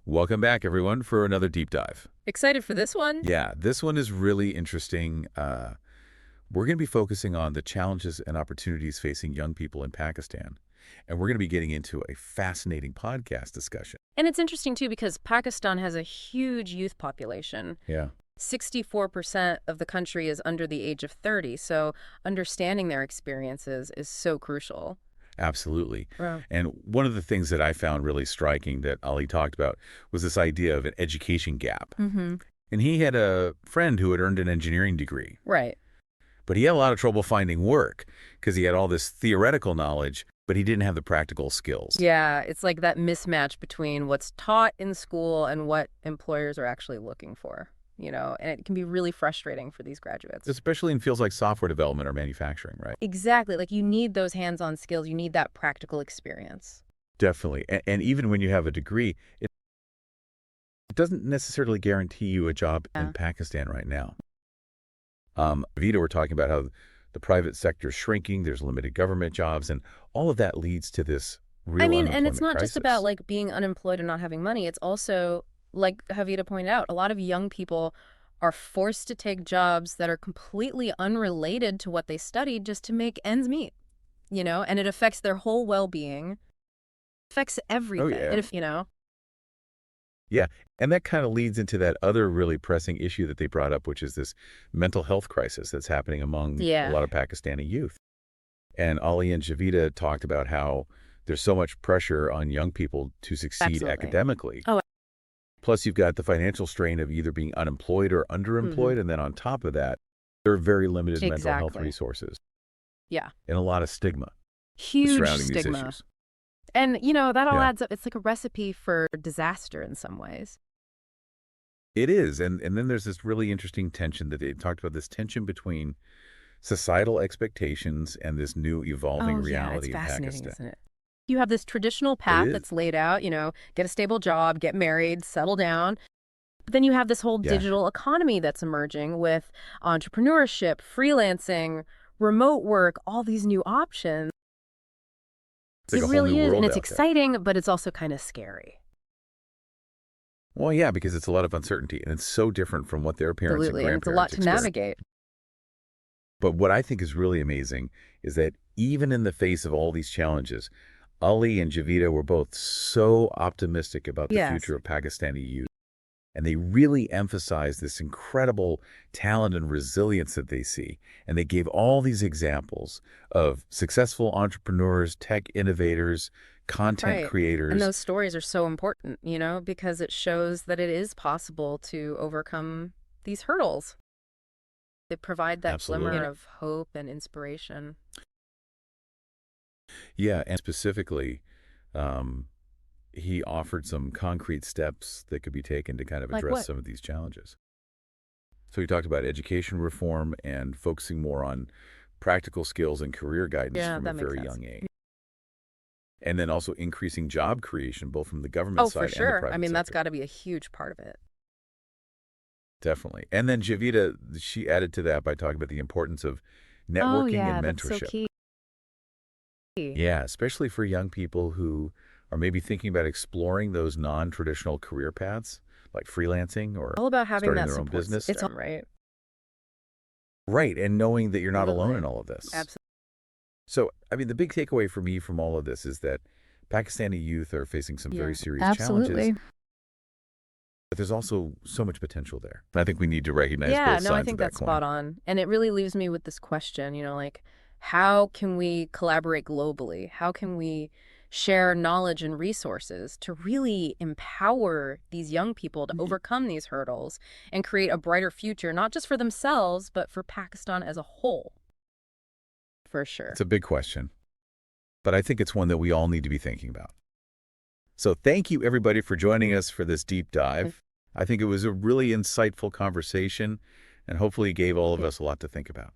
Welcome back, everyone, for another deep dive. Excited for this one? Yeah, this one is really interesting. We're going to be focusing on the challenges and opportunities facing young people in Pakistan. And we're going to be getting into a fascinating podcast discussion. And it's interesting, too, because Pakistan has a huge youth population. Yeah, 64% of the country is under the age of 30, so understanding their experiences is so crucial. absolutely. Wow. And one of the things that I found really striking that Ali talked about was this idea of an education gap. Mm-hmm. And he had a friend who had earned an engineering degree, Right. but he had a lot of trouble finding work because he had all this theoretical knowledge, but he didn't have the practical skills. Yeah, it's like that mismatch between what's taught in school and what employers are actually looking for, and it can be really frustrating for these graduates. Especially in fields like software development or manufacturing, right? Exactly. Like you need those hands-on skills. You need that practical experience. Definitely. And even when you have a degree, it doesn't necessarily guarantee you a job Yeah. in Pakistan right now. Javida, we're talking about how the private sector is shrinking, there's limited government jobs, and all of that leads to this real And unemployment it's not just about crisis. like being unemployed and not having money. It's also, like Javida pointed out, a lot of young people are forced to take jobs that are completely unrelated to what they studied just to make ends meet, and it affects their whole well-being, affects Oh, everything. yeah. Yeah. And that kind of leads into that other really pressing issue that they brought up, which is this mental health crisis that's happening among a Yeah, lot of Pakistani youth. And Ali and Javida talked about how there's so much pressure on young people to succeed absolutely. academically. Oh, Plus, you've got the financial strain of either being unemployed or hmm underemployed. And then on top of that, there are very limited mental health exactly. resources Yeah. and a lot of stigma Huge surrounding these stigma. issues. And, that all Yeah, adds up. It's like a recipe for disaster in some ways. it is. And then there's this really interesting tension that they talked about, this tension between societal expectations and this new evolving Oh, yeah, it's reality in fascinating, Pakistan. isn't it? You have this traditional It path is. that's laid out, get a stable job, get married, settle down. But then you have this whole Yeah. digital economy that's emerging with entrepreneurship, freelancing, remote work, all these new options. It's like It a whole new really is, and world it's out there. exciting, but it's also kind of scary. Well, yeah, because it's a lot of uncertainty and it's so different from what their parents and Absolutely, and it's a lot grandparents to experienced. navigate. But what I think is really amazing is that even in the face of all these challenges, Ali and Javida were both so optimistic about the Yes. future of Pakistani youth. And they really emphasized this incredible talent and resilience that they see. And they gave all these examples of successful entrepreneurs, tech innovators, content Right. And creators. those stories are so important, because it shows that it is possible to overcome these hurdles. They provide that glimmer Absolutely. of hope and inspiration. Yeah, and specifically, um, he offered some concrete steps that could be taken to kind of Like address what? some of these challenges. So he talked about education reform and focusing more on practical skills and career guidance Yeah, from a that makes very sense. young age. And then also increasing job creation, both from the government Oh, for side and the sure. I private mean, that's sector. got to be a huge part of it. Definitely. And then Javita, she added to that by talking about the importance of Oh, networking and yeah, that's so mentorship. key. Yeah, especially for young people who are maybe thinking about exploring those non-traditional career paths, like freelancing or All about having starting that their own support business. system, right? Right, and knowing that you're not alone in Absolutely. all of this. Absolutely. So, I mean, the big takeaway for me from all of this is that Pakistani youth are facing some very Yeah, serious challenges, absolutely. but there's also so much potential there. I think we need to recognize Yeah, both no, I sides of think that that's spot coin. on. And it really leaves me with this question, like, how can we collaborate globally? How can we share knowledge and resources to really empower these young people to Y- overcome these hurdles and create a brighter future, not just for themselves, but for Pakistan as a whole, for sure. It's a big question, but I think it's one that we all need to be thinking about. So, thank you everybody for joining us for this deep Mm, dive. I think it was a really insightful conversation and hopefully gave all of us a lot to think about.